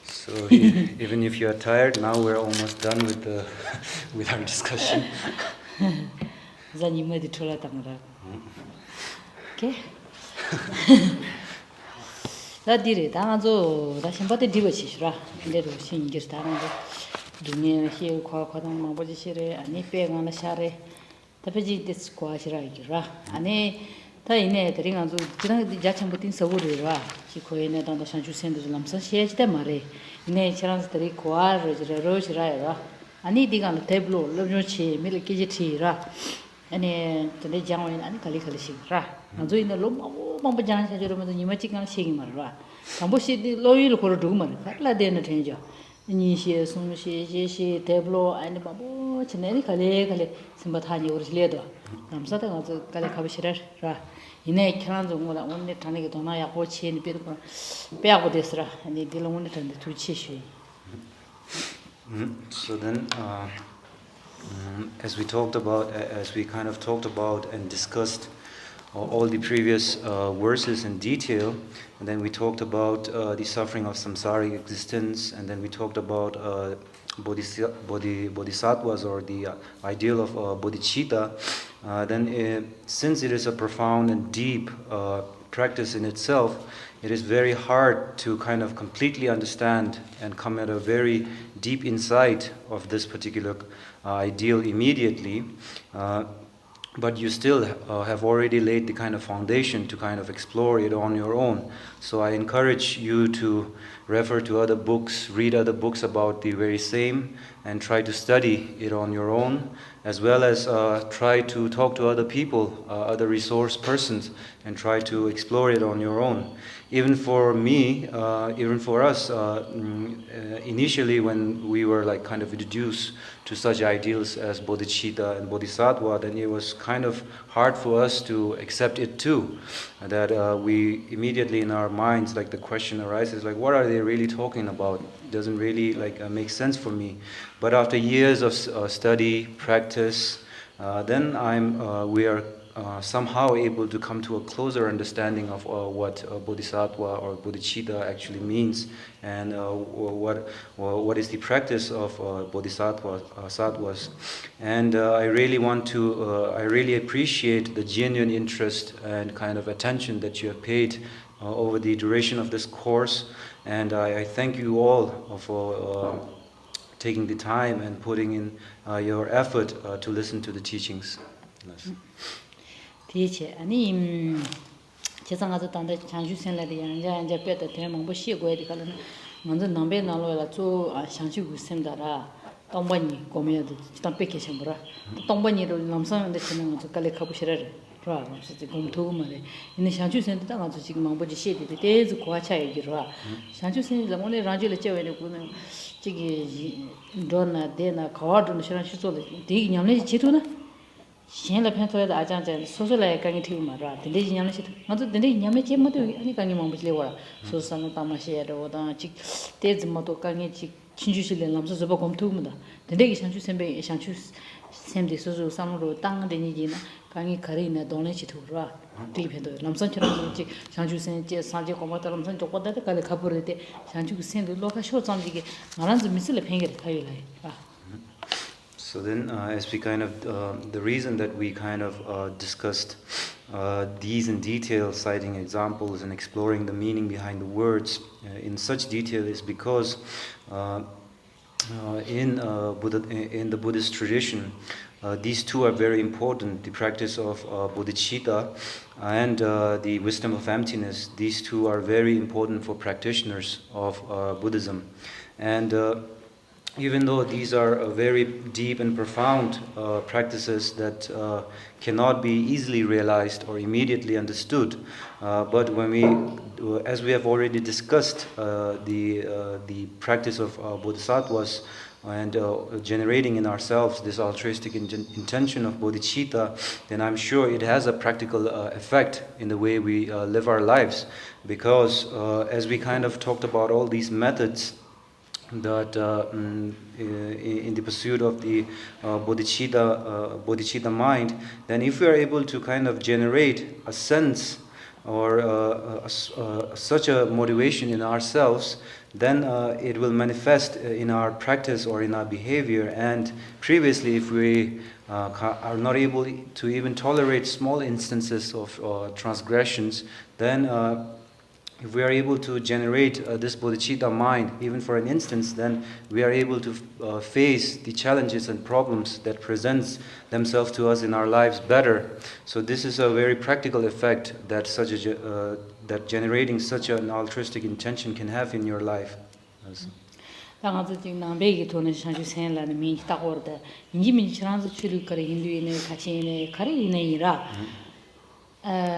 So even if you are tired, now we're almost done with with our discussion. Okay. Da dire da zo da shimba de dibo chishra inde ro shingir ta na dunia he kwa kwa dang ma boji shire ani pe ngana share ta peji des kwa shira gira ani ta ine de ring zo jina ja chambu tin so ro ra ki ko ine da da shanju sen de lam sa she de mare ine chirang de kwa ro shira ra ani diga no teblo lo nyo chi mi le ki ji thi ra ani de jang wen ani kali kali shi ra zo ine lo ma jang sha joro ma ni ma chi kan shi ma ra tambo shi di lo yi lo ko do ma la de na ten ja ni shi sum shi teblo ani ba bo chine ni kale simba tha ni ur le do nam sa ta zo kale kha shi ra ine kran zo ngola onne tane ge dona ya ko chi ni pe ko pe ya ko desra ani di lo onne tane tu chi shi. So then, as we kind of talked about and discussed all the previous verses in detail, and then we talked about the suffering of samsaric existence, and then we talked about bodhisattvas or the ideal of bodhicitta, then since it is a profound and deep practice in itself, it is very hard to kind of completely understand and come at a very deep insight of this particular ideal immediately. But you still have already laid the kind of foundation to kind of explore it on your own. So I encourage you to refer to other books, read other books about the very same, and try to study it on your own, as well as try to talk to other people, other resource persons, and try to explore it on your own. Even for me, even for us, initially when we were like kind of introduced to such ideals as bodhicitta and bodhisattva, then it was kind of hard for us to accept it too. That we immediately in our minds, like the question arises, like what are they really talking about? It doesn't really like make sense for me. But after years of study, practice, then we are somehow able to come to a closer understanding of what bodhisattva or bodhicitta actually means, and what is the practice of bodhisattvas. And I really appreciate the genuine interest and kind of attention that you have paid over the duration of this course, and I thank you all for taking the time and putting in your effort to listen to the teachings. Tiche ani chesanga zo tanda changshu sen la de yang ja pe de ten mong bo xie guo de kala nang zhe nang be nang lo la zu xiangxu gu sem da ra dong ba ni go me de tang pe ke xiang bu ra dong ba ni de lam sang de chen nang zo ka le kha bu shi re ra lam shi de gong tu ma de ni xiangxu sen de dang zo ji mong bo de xie de de zu kwa cha yi ra xiangxu sen la mo le rang ji le che we de gu ne ji gi do na de na ka do na shi ran shi zo de de nyam le ji tu na shen la pen toya da ajang jan so so la kangi thiu ma ra de ji nyam shi ma to de nyam che mo de ani kangi mong le wa so sa no ta ma she ro da chi te zi mo to kangi chi chin ju shi le lam so so ba gom tu mu da de gi shang chu sem be shang chu sem de so so sam ro tang de ni ji na kangi khari na don le chi thu ra ti pen to lam san chra chi shang chu sen che sa je ko ma ta lam san chok da ka le kha pur de shang chu sen de lo ka sho chang ji ge ma ran zi mi le pen ge de khai lai. So then, as we kind of, the reason that we kind of discussed these in detail, citing examples and exploring the meaning behind the words in such detail is because in the Buddhist tradition, these two are very important. The practice of bodhicitta and the wisdom of emptiness, these two are very important for practitioners of Buddhism. And even though these are very deep and profound practices that cannot be easily realized or immediately understood, but as we have already discussed, the practice of bodhisattvas and generating in ourselves this altruistic intention of bodhicitta, then I'm sure it has a practical effect in the way we live our lives, because as we kind of talked about all these methods that in the pursuit of the bodhicitta mind, then if we are able to kind of generate a sense or such a motivation in ourselves, then it will manifest in our practice or in our behavior. And previously, if we are not able to even tolerate small instances of transgressions, then if we are able to generate this bodhicitta mind, even for an instance, then we are able to face the challenges and problems that presents themselves to us in our lives better. So this is a very practical effect that that generating such an altruistic intention can have in your life. 당아도 지금 남배기 돈을 상주 생활하는 민지 딱 오르다 인지 민지 지난주 출입 거래 힌두인의 같이 있는 가리이네이라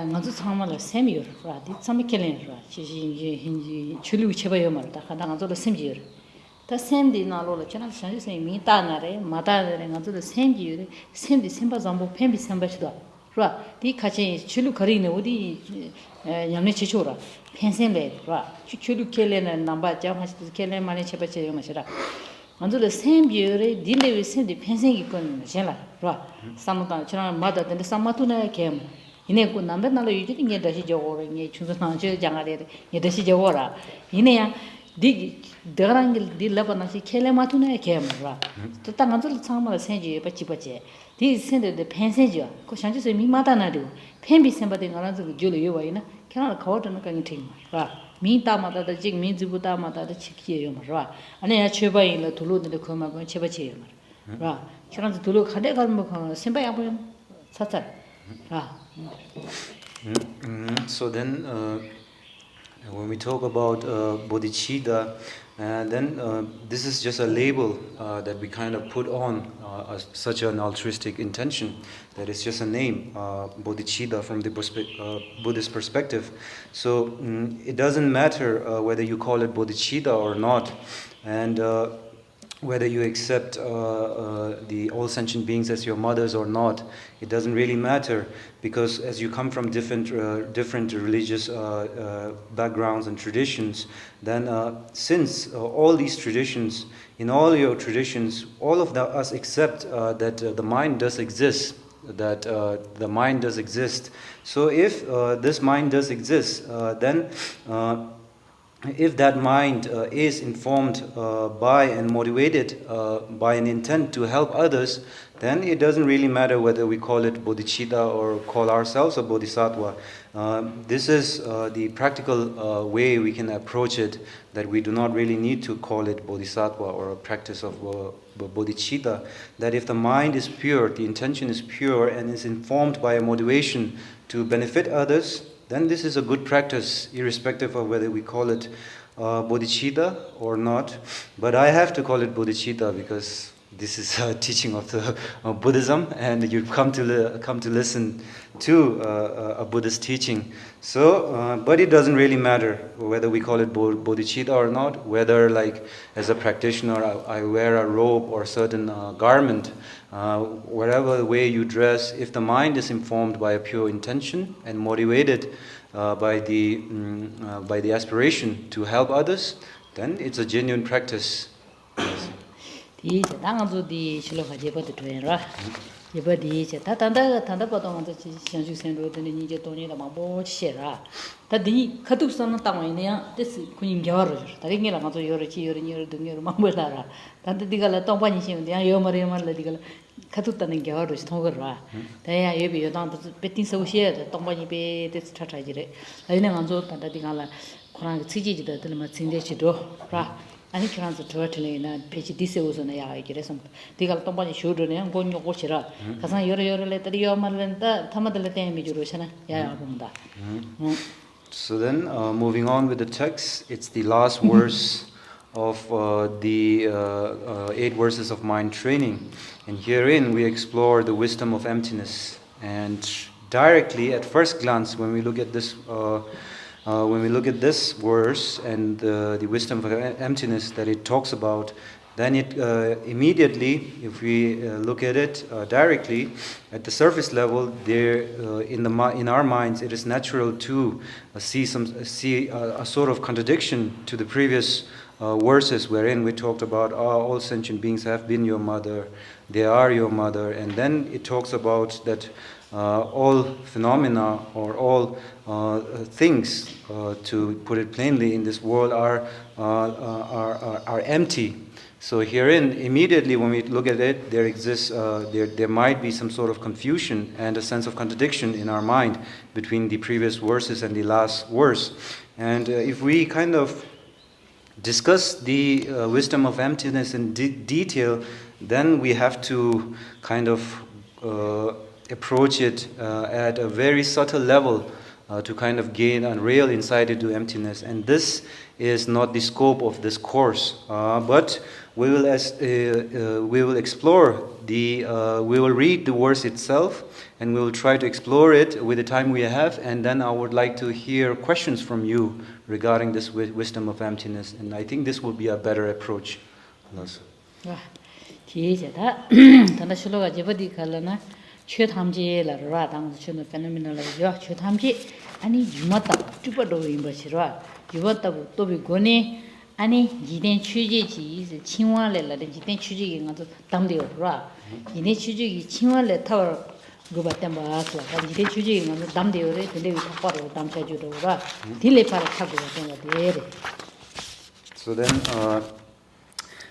먼저 상말을 셈이요. 라디 참이켈레라. 지지 힌지 출입 쳐봐요 말다. 당아도 셈지요. 다 셈디 나로라 지난 상주 셈 미타나래 마다래 먼저 셈지요. 셈디 셈바 잠보 팸비 셈바치도. 라. 디 같이 출입 거리네 어디 양내 치초라. 펜셈레. 라. 출입 켈레는 남바 자마시 켈레 많이 쳐봐쳐요 마시라. 먼저 셈비요레 딜레 셈디 펜셈이 건 제라. 라. 삼다 지난 마다 근데 삼마투네 캠 이내 그 남배나로 유지는 게 다시 저거를 이제 준선한 저 장아래 이 다시 저거라 이내야 디 더랑길 딜라바나시 켈레마투네 캠라 또 땅한줄 상마를 생지 빠치빠치 디 센데 펜센지야 그 상주서 미마다나도 펜비 셈바데 가라서 줄을 요와이나 걔나 가워드는 강이 팅라 미타마다다 직 민지부다마다다 치키예요 말아 아니야 최바인라 둘로데 그만고 쳐바치예요 말아 걔나 둘로 가대 가면 뭐 셈바야 보면 사찰 So then, when we talk about bodhicitta, then this is just a label that we kind of put on such an altruistic intention. That is just a name, bodhicitta, from the Buddhist perspective. So it doesn't matter whether you call it bodhicitta or not, and whether you accept the all sentient beings as your mothers or not, it doesn't really matter, because as you come from different religious backgrounds and traditions, then since all these traditions, in all your traditions, all of us accept that the mind does exist, that the mind does exist. So if this mind does exist, then if that mind is informed by and motivated by an intent to help others, then it doesn't really matter whether we call it bodhicitta or call ourselves a bodhisattva. This is the practical way we can approach it, that we do not really need to call it bodhisattva or a practice of bodhicitta. That if the mind is pure, the intention is pure, and is informed by a motivation to benefit others, then this is a good practice, irrespective of whether we call it bodhicitta or not. But I have to call it bodhicitta because this is a teaching of the Buddhism, and you come to listen to a Buddhist teaching. So, but it doesn't really matter whether we call it bodhicitta or not. Whether, like, as a practitioner, I wear a robe or a certain garment. Whatever way you dress, if the mind is informed by a pure intention and motivated by the aspiration to help others, then it's a genuine practice. 이 당아주디 실로가 제버도 되라. 제버디 이제 다단다 보통 상주 생로드는 이제 돈이라 뭐 치라. 다디 카둑선은 땅이네야. 됐어. 군인 겨워로. 다른 게랑 가서 여러 등여로 막벌다라. 단디가 땅반이 시면 여머리만 디가 카둑다는 겨워로 통거라. 대야 예비 여당도 베팅 소시에 땅반이 베 됐어 차차지래. 아니는 안조 단디가라. 코랑 치지지도 들으면 진대치도 라. 아니 그런서 저한테는 페이지 디세우스는 야 이래서 네가 또 많이 쇼르네 고녀 고치라 가서 여러 레터리어 말는다 타마들 때문에 주로잖아 야 본다. So then moving on with the text, it's the last verse of the 8 verses of mind training, and herein we explore the wisdom of emptiness. And directly at first glance, when we look at this verse and the wisdom of emptiness that it talks about, then it immediately, if we look at it directly at the surface level, there in our minds, it is natural to see a sort of contradiction to the previous verses wherein we talked about all sentient beings have been your mother, they are your mother, and then it talks about that all phenomena or all things, to put it plainly, in this world are empty. So herein, immediately when we look at it, there exists, there might be some sort of confusion and a sense of contradiction in our mind between the previous verses and the last verse. And if we kind of discuss the wisdom of emptiness in detail, then we have to kind of approach it at a very subtle level to kind of gain a real insight into emptiness. And this is not the scope of this course, but we will explore we will read the verse itself, and we will try to explore it with the time we have, and then I would like to hear questions from you regarding this wisdom of emptiness, and I think this will be a better approach. 아니 지된 취지지 친화래라 지된 취지기 가서 담대요라 이네 취지기 친화래 타워 그거 봤다 봐서 지된 취지기 가서 담대요래 근데 이 바로 담쳐주더라 딜레 파라 타고 된거데. So then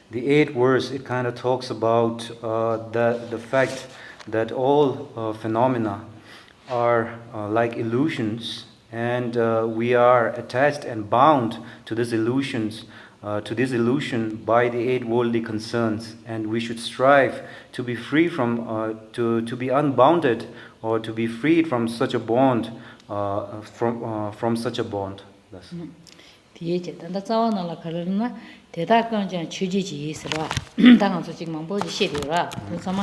the eighth verse, it kind of talks about the fact that all phenomena are like illusions, and we are attached and bound to these illusions, to this illusion by the eight worldly concerns, and we should strive to be free from, to be unbounded, or to be freed from such a bond, from such a bond. Thus. 뒤에 단다 자원을 가르나 대다건전 취지지 있으라 당한서 지금 보지 시리라 그래서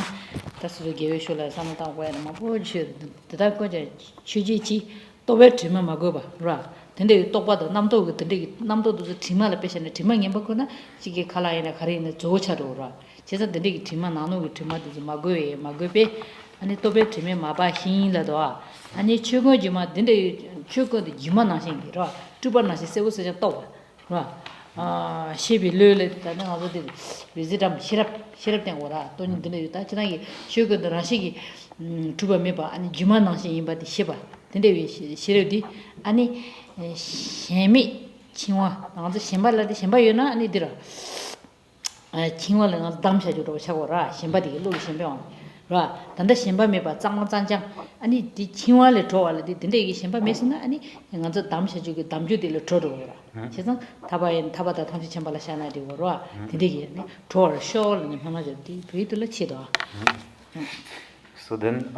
다스도 계획쇼라 삼다 고에는 보지 대다건전 취지지 또왜 팀만 막어봐라 근데 똑바도 남도 근데 남도도 팀만을 빼셔네 팀만 엠버거나 지게 칼라이나 가리는 조차로라 제가 근데 팀만 나누고 팀만도 막어베 아니 또베 팀에 마바 힘이라도 아니 최고지만 근데 최고도 이만 나신기라 두번 나시 세우서 또 아, 11를 다는 아버지 비즈담 시럽된 거라 돈 근데 다 지나기 최고도 하시기 두번 매봐 아니 이만 나시 임바디 시바 근데 왜 시럽디 아니 셈이 친화 나도 신발라디 신발이나 아니더라 아 친화를 나도 담셔주로 차고라 신발이 로기 신발 라 단다 신발매 봐 짱짱짱 아니 디 친화를 좋아할디 근데 이게 신발 매스나 아니 나도 담셔주기 담주들을 줘도라 세상 타바다 탐지 신발을 샤나디 거라 근데 이게 좋아 쇼를 하나죠 디 브이들을 치도. So then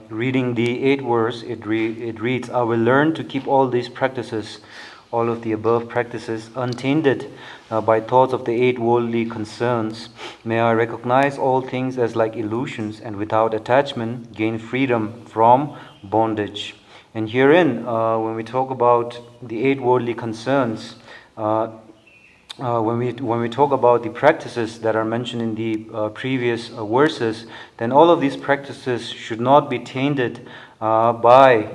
reading the eighth verse, it reads, I will learn to keep all these practices, all of the above practices, untainted by thoughts of the eight worldly concerns. May I recognize all things as like illusions, and without attachment gain freedom from bondage. And herein, when we talk about the eight worldly concerns, when we talk about the practices that are mentioned in the previous verses, then all of these practices should not be tainted by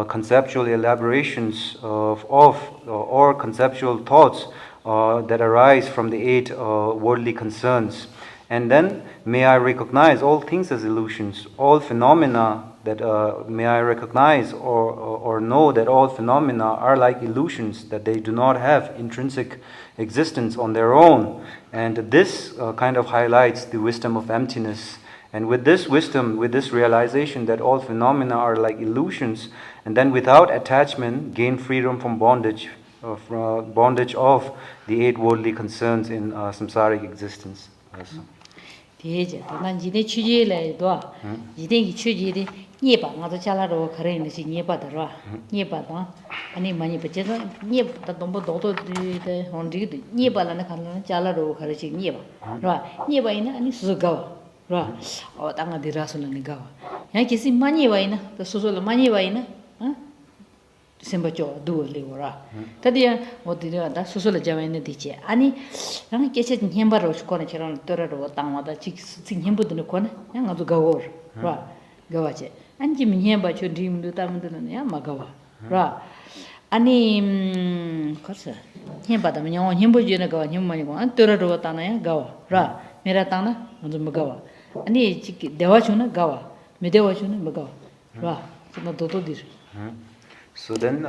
conceptual elaborations or conceptual thoughts that arise from the eight worldly concerns. And then, may I recognize all things as illusions, all phenomena that may I recognize or know that all phenomena are like illusions, that they do not have intrinsic existence on their own. And this kind of highlights the wisdom of emptiness. And with this wisdom, with this realization that all phenomena are like illusions, and then without attachment, gain freedom from bondage of the eight worldly concerns in samsaric existence. Yes. 대제 난 지대 취지래도 지대기 취지리 예바 나도 잘라로 그래는 시 예바더라 예바도 아니 많이 버져서 예바도 너무 도도데 혼디도 예바라는 가는 잘라로 가르치 예바 라 예바이나 아니 수가 라 땅아 디라서는 가 야 기시 많이 와이나 또 소소를 많이 와이나 sembacho do leora tadia odira da susula jawaine diche ani rang keche nyembaro skone cheron torero tangwada chik nyembudne kone nga do gawor ra gawache anji nyemba cho dimdu tamdu ne ya magawa ra 아니 거서 힘받으면 영 힘보지는 거 힘만이고 안 떨어져 따나야 가와 라 메라 따나 먼저 먹어와 아니 지기 대화 주는 가와 메대화 주는 먹어 라 좀 도도dir. So then,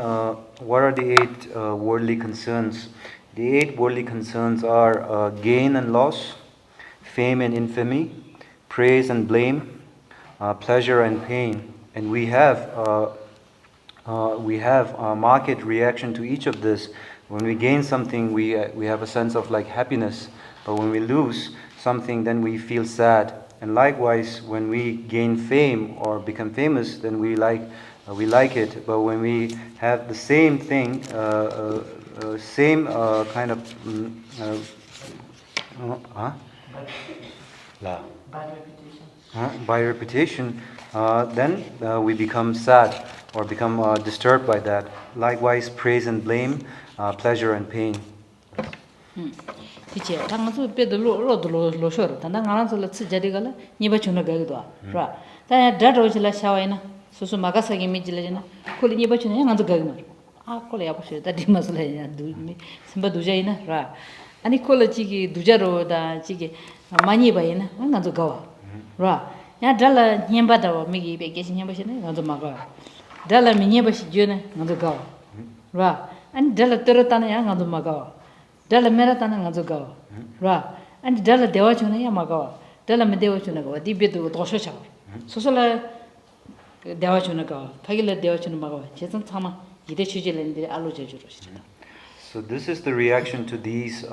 what are the eight worldly concerns? The eight worldly concerns are gain and loss, fame and infamy, praise and blame, pleasure and pain. And we have a market reaction to each of this. When we gain something, we have a sense of like happiness. But when we lose something, then we feel sad. And likewise, when we gain fame or become famous, then we like it. But when we have the same thing, same kind of by reputation, then we become sad or become disturbed by that. Likewise, praise and blame, pleasure and pain. 이제 당가서 배도 로셔 단단 가나서 츠자리가라 니바 주나 가기도 라 다 다로질라 샤와이나 소소 마가사기 미질레나 콜리 니바 주나 양한도 가기마 아 콜리 야보셔 다 디마슬레야 두미 심바 두자이나 라 아니 콜리지기 두자로다 지기 많이 바이나 한간도 가와 라야 달라 냠바다 미기 베게시 냠바시네 간도 마가 달라 미니바시 주나 간도 가와 라 아니 달라 떨었다나 양한도 마가 달라 메라타나 가져가 라 아니 달라 대화주나 야마가 달라 메대화주나 가 디베도 도셔차 소설라 대화주나 가 파길라 대화주나 마가 제선 참아 이대 취질인데 알로제주로 시다. So this is the reaction to these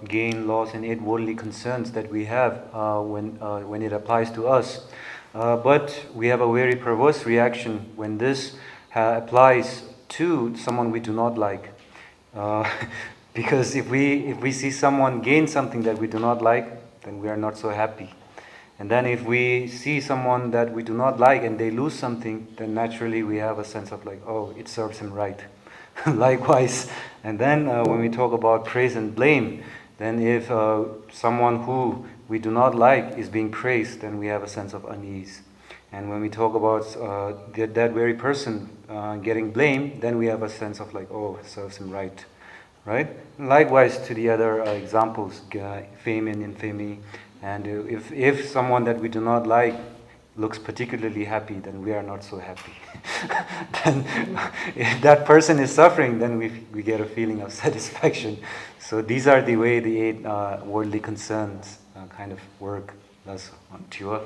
gain, loss, and eight worldly concerns that we have when it applies to us. But we have a very perverse reaction when this applies to someone we do not like. Because if we see someone gain something that we do not like, then we are not so happy. And then if we see someone that we do not like and they lose something, then naturally we have a sense of like, oh, it serves him right. Likewise. And then when we talk about praise and blame, then if someone who we do not like is being praised, then we have a sense of unease. And when we talk about that very person getting blamed, then we have a sense of like, oh, it serves him right. Right? Likewise to the other examples, fame and infamy. And if someone that we do not like looks particularly happy, then we are not so happy. Then if that person is suffering, then we get a feeling of satisfaction. So these are the way the eight worldly concerns kind of work. That's on Tuaf.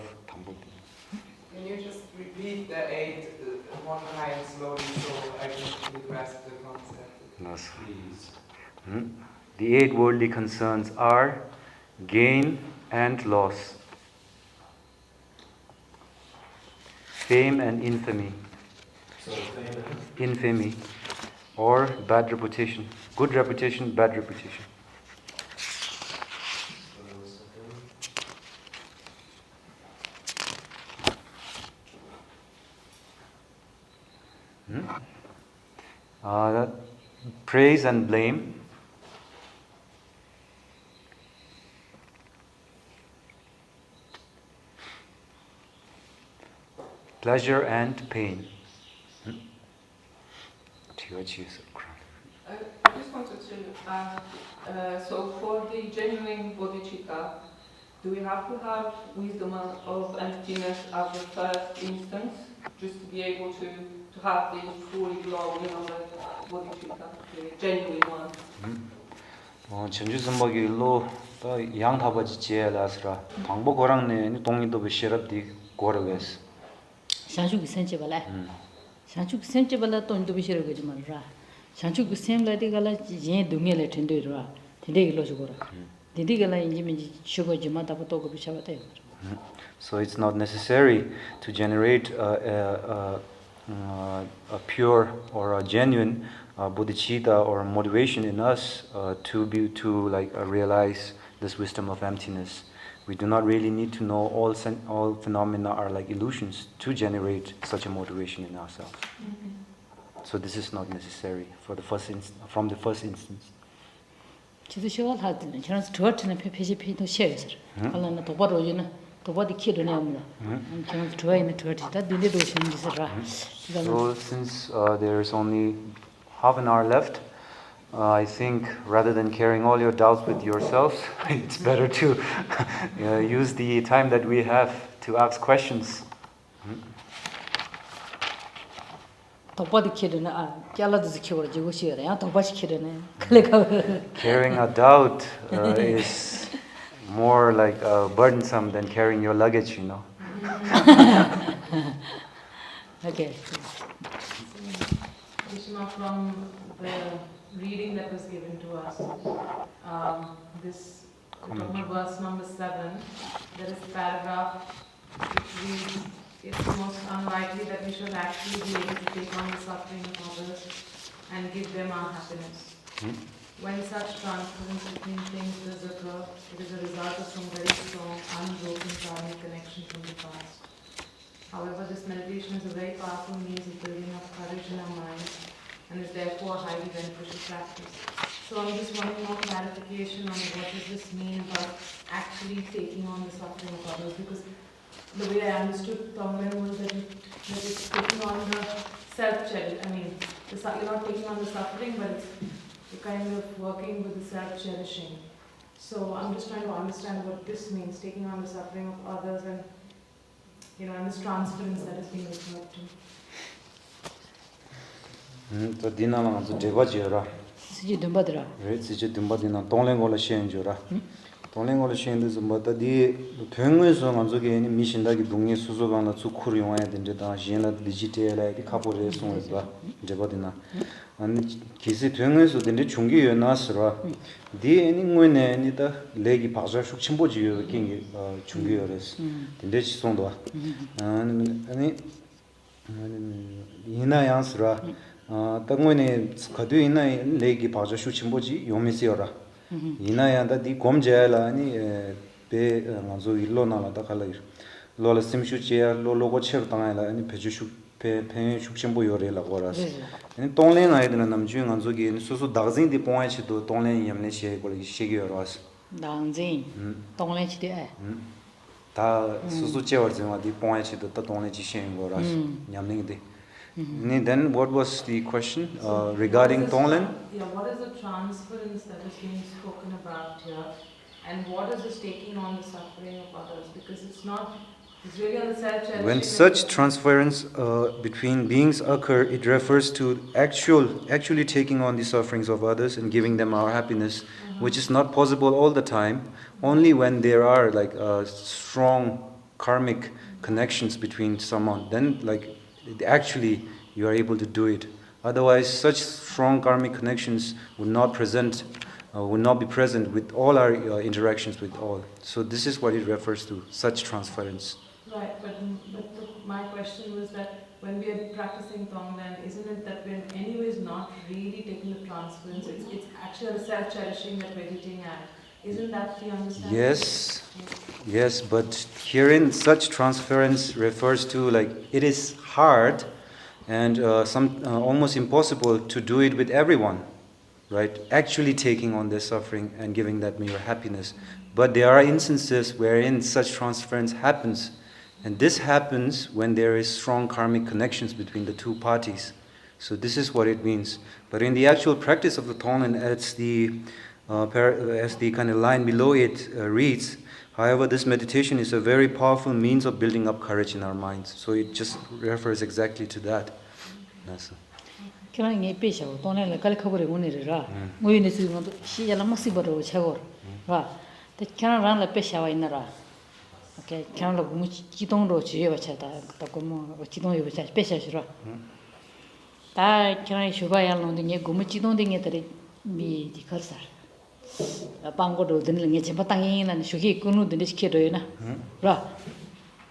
Can you just repeat the eight one time slowly so I can grasp the concept? Yes. Please. The eight worldly concerns are gain and loss, fame and infamy. So fame and Infamy or bad reputation. Good reputation, bad reputation. Praise and blame. Pleasure and pain. I just wanted to ask, so for the genuine bodhicitta, do we have to have wisdom of emptiness as the first instance, just to be able to have the fully glowing of the bodhicitta, the genuine one? 전주 선박이 일로 또 양타바지 지혜라스라 방법 고랑네 동인도 비시럽디 고르겠어. 샹슈기 센체발라 샹슈기 센체발라 돈도 비시러 거지 말라 샹슈기 센라디 갈라 제 동에래 텐데라 텐데기 로시고라 디디갈라 인지민지 쉬고지 마다고 또 비샤바대. So it's not necessary to generate a pure or a genuine bodhicitta or motivation in us to realize this wisdom of emptiness. We do not really need to know all phenomena are like illusions to generate such a motivation in ourselves. So this is not necessary from the first instance. 지도 시간 할 때는 저는 저한테는 페페시피도 셔야서. 알라나 도바로지나 도바디 키르네 아무나. 저는 좋아하는 저한테 다 딜레도 신지서라. So since there is only half an hour left. I think rather than carrying all your doubts with yourselves, it's better to use the time that we have to ask questions. Carrying a doubt is more like burdensome than carrying your luggage, you know. Okay. Geshema, from the reading that was given to us, this verse number 7, there is a paragraph which reads, it's most unlikely that we should actually be able to take on the suffering of others and give them our happiness. When such transference between things does occur, it is a result of some very strong, unbroken karmic connection from the past. However, this meditation is a very powerful means of building up courage in our minds and is therefore a highly beneficial practice. So I'm just wanting more clarification on what does this mean about actually taking on the suffering of others, because the way I understood Tonglen was that it's taking on the self-cherishing. I mean, you're not taking on the suffering, but you're kind of working with the self-cherishing. So I'm just trying to understand what this means, taking on the suffering of others and and this transference that is being referred to. So dinala nganzu deba jera. Siji dumba dira. Right, siji dumba dina tonglen gola shen jura. Tonglen gola shen de zumba di pengwe so nganzu ge ni mishinda gi dungye suzo gana zu khur yongya den da jena digital di kapo re song ba deba dina. Ani kisi pengwe so den de chunggi yo nasra. Di eni ngwene ni da legi paja shuk chimbo ji yo king chunggi yo res. Den de chi song do. Ani ina yansra 당원에 가도 있나 레기 바저 슈침보지 요미시어라 이나야다 디 곰제라 아니 베 먼저 일로 나라다 칼라이 로라 심슈치야 로로고 쳇 당아라 아니 베주슈 베 슈침보 요레라 고라스 아니 동렌 아이드나 남주인 안조기 소소 다진 디 포인트도 동렌 염네 시에 고리 시기요라스 당진 동렌 치데 다 소소 제워지마 디 포인트도 또 동렌 지신 고라스 냠닝데 Then what was the question regarding Tonglen? Yeah, what is the transference that is being spoken about here, and what is this taking on the suffering of others? Because it's really on the self-cherishing. When such transference between beings occur, it refers to actually taking on the sufferings of others and giving them our happiness, which is not possible all the time. Only when there are like strong karmic connections between someone, then like actually you are able to do it. Otherwise, such strong karmic connections would not be present with all our interactions with all. So this is what it refers to, such transference. Right, but my question was that when we are practicing Tonglen, isn't it that we're anyways not really taking the transference? It's actually the self-cherishing that we're hitting at. Isn't that the understanding? Yes, but herein such transference refers to like it is hard and almost impossible to do it with everyone, right? Actually taking on their suffering and giving them your happiness. But there are instances wherein such transference happens, and this happens when there is strong karmic connections between the two parties. So this is what it means. But in the actual practice of the Tonglen, as the kind of line below it reads, however, this meditation is a very powerful means of building up courage in our minds. So it just refers exactly to that. That's 그냥 pesha 돈에 칼 커버리 오늘이라 뭐이네 지금 시야라 막시버로 차고 봐. 때 그냥 란라 pesha 와 있나라. 오케이. 그냥 뭐 지동으로 지여 차다. 또 뭐 지동에 pesha pesha시라. 다 그냥 슈바야 논데 고무 지동데 게들이 미 디커서. 방고도 드는 게 제가 땅이는 쇼기 끊는 데 시켜도요나. 라.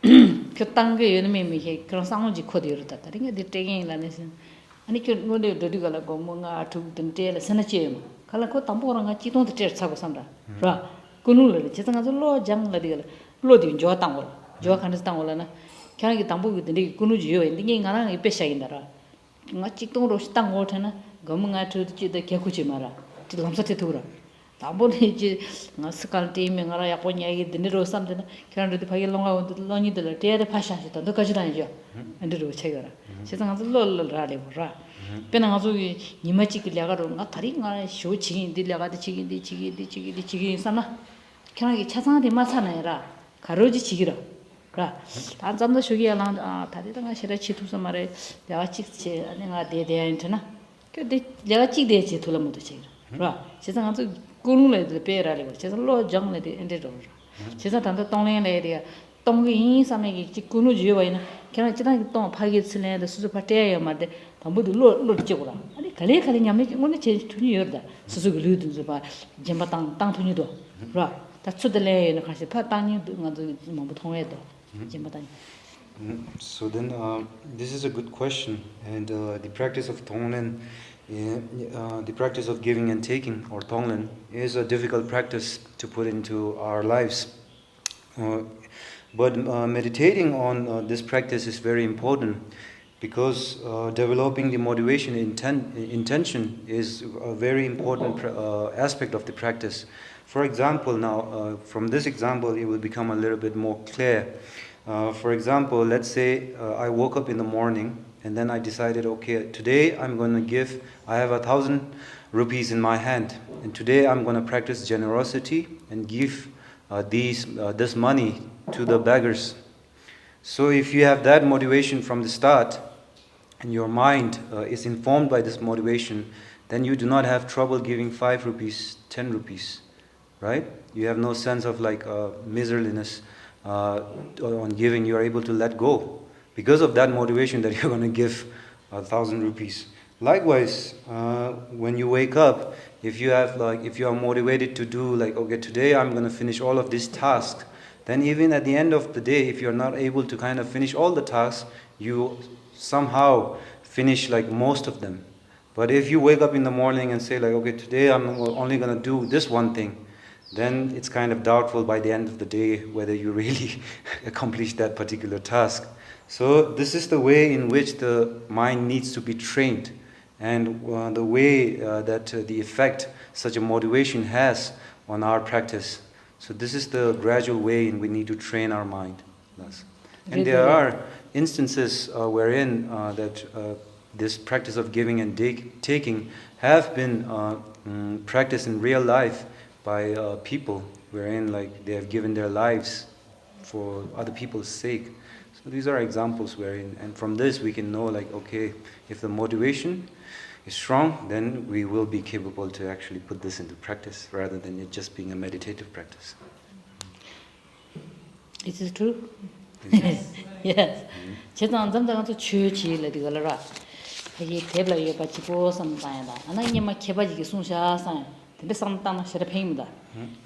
그 땅게 연매미 그런 상황지 코디로다. 다른 게 되게라네서. 아니 그 노래 드리가라 고뭔가 아투 든테라 선체마. 칼라코 담보랑가 지동도 테 차고 산다. 라. 그누를 제상가서 로 장라디가 로디 조 땅고. 조 칸스 땅고라나. 그냥 담보기 든데 그누지요. 인게 가나 이페샤인다라. nga chiktung ro stang go thana gam nga thu chi de kya khu chi mara ti lam sa te thura 담보니지 스칼티 명아라 야포냐기 드니로 삼데나 그런데 파기 롱아 롱이들 데레 파샤시다 너 가지 다니죠 안드로 체거라 세상에서 롤롤라래 보라 배나 가서 니마치 길려가로 나 다리가 쇼치기 들려가도 지기 삼나 그냥 차상한테 맞잖아요라 가로지 지기라 라 단잠도 쇼기야랑 다리가 싫어 치투서 말에 내가 찍지 내가 대대한테나 근데 내가 찍대 지투를 못 치기라 라 세상에서 꾸르래 배라리고 세상 로 정래 엔데로 세상 단도 동네에 동기 사매기 꾸누 지어와이나 그냥 지난 동 파기 쓸래도 수수 파테야 말데 담보도 로 찍고라 아니 갈래 냠이 오늘 제 돈이 열다 수수 그르든지 봐 젬바 땅 돈이도 라 다 추들래는 같이 파 땅이 가도 뭐 통해도 젬바 땅 So then, this is a good question, and the practice of Tonglen, the practice of giving and taking, or Tonglen, is a difficult practice to put into our lives. But meditating on this practice is very important, because developing the motivation intention is a very important aspect of the practice. For example, now, from this example, it will become a little bit more clear. For example, let's say I woke up in the morning and then I decided, okay, today I'm going to give, I have 1,000 rupees in my hand, and today I'm going to practice generosity and give this money to the beggars. So if you have that motivation from the start and your mind is informed by this motivation, then you do not have trouble giving 5 rupees, 10 rupees, right? You have no sense of like miserliness on giving. You are able to let go because of that motivation that you're going to give 1,000 rupees. Likewise, when you wake up, if you are motivated to do like, okay, today I'm going to finish all of these tasks, then even at the end of the day, if you're not able to kind of finish all the tasks, you somehow finish like most of them. But if you wake up in the morning and say like, okay, today I'm only going to do this one thing, then it's kind of doubtful by the end of the day whether you really accomplished that particular task. So this is the way in which the mind needs to be trained, and the way that the effect such a motivation has on our practice. So this is the gradual way in we need to train our mind. And there are instances wherein that this practice of giving and taking have been practiced in real life by people, wherein like they have given their lives for other people's sake. So these are examples wherein, and from this we can know like, okay, if the motivation is strong, then we will be capable to actually put this into practice rather than it just being a meditative practice. Is it true? Yes. 제가 잠잠도 추치를 되거라. 이게 대블이에 같이 보선 봐야다. 하나님 막 개바지게 순샤산. 근데 상담은 싫어 팽입니다.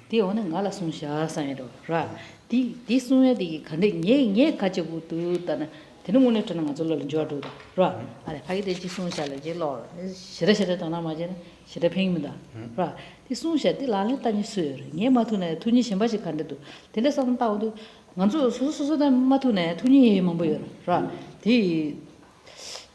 디 오는 가라 순샤산이로. 라. 디 순에디 근데 예 가지고 두다는 되는 거는 저는 가지고 줘도. 라. 아래 파이데 지 순샤를 제로. 싫어 떠나 맞잖아. 싫어 팽입니다. 라. 디 순샤디 라는 단이 수요. 예 마투네 돈이 신바시 간데도. 근데 상담도 먼저 소소소다 마투네 돈이 뭐 보여. 라. 디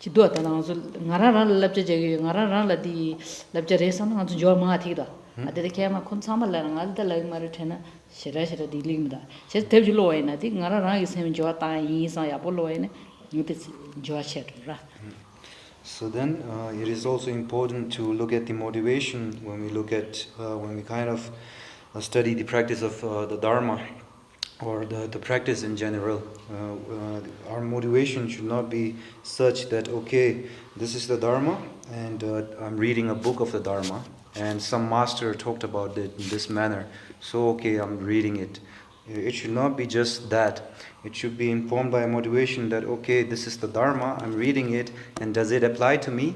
지도다 나서 나라랑 랍제제 나라랑 라디 랍제레선 아주 좋아마 티다 아데 케마 콘사말랑 알달랑 마르테나 시라 딜링다 제 대줄로에나 디 나라랑 이세면 좋았다 이사 야볼로에네 이때 좋아셔라. So then it is also important to look at the motivation when we kind of study the practice of the Dharma, or the practice in general. Our motivation should not be such that, okay, this is the Dharma, and I'm reading a book of the Dharma, and some master talked about it in this manner, so okay, I'm reading it. It should not be just that. It should be informed by a motivation that, okay, this is the Dharma, I'm reading it, and does it apply to me?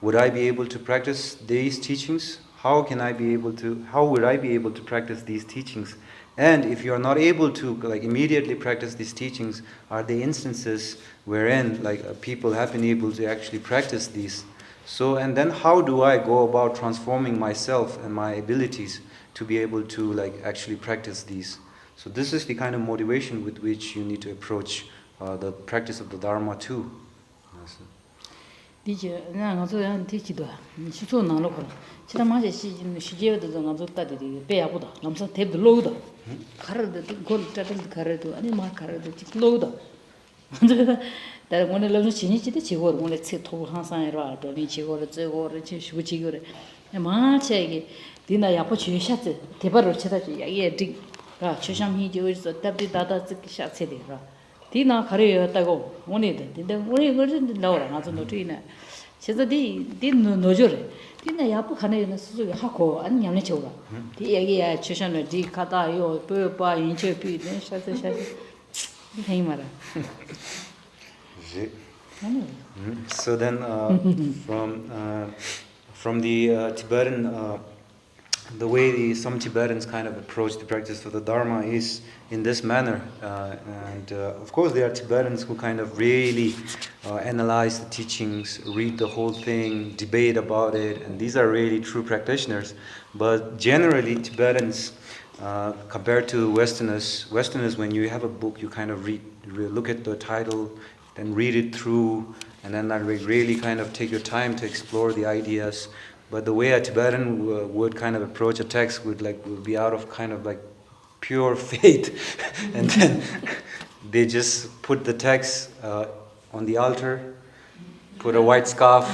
Would I be able to practice these teachings? How would I be able to practice these teachings? And if you are not able to like immediately practice these teachings, are there instances wherein like people have been able to actually practice these? So, and then how do I go about transforming myself and my abilities to be able to like actually practice these? So this is the kind of motivation with which you need to approach the practice of the Dharma too. 디제 나가서 한 디지도 시초 나로 거 지난 마제 시제도 나가서 따디디 배야보다 남서 탭도 로우다 가르도 골 따들 가르도 아니 마 가르도 지 로우다 다 오늘 너무 신이지도 지고 오늘 책 토부 항상 해라 도니 지고를 째고를 지 수지고를 마체기 디나 야포 주샤트 대바로 쳐다지 야예 딩아 추샴히 지어서 답디 다다 즉 샤체데라 디나 가려였다고 오늘도 근데 오늘 그런 나오라 나도 노트이네 제가 디 노조래 디나 야부 가네는 수족이 하고 아니 양내 줘라 디 얘기야 추션을 디 가다요 뽀빠 인체 비네 샤샤 이 말아 So then from the Tibetan the way some Tibetans kind of approach the practice of the Dharma is in this manner. And of course there are Tibetans who kind of really analyze the teachings, read the whole thing, debate about it, and these are really true practitioners. But generally Tibetans, compared to Westerners, when you have a book, you kind of look at the title, then read it through, and then really kind of take your time to explore the ideas. But the way a Tibetan would kind of approach a text would be out of kind of like pure faith, and then they just put the text on the altar, put a white scarf,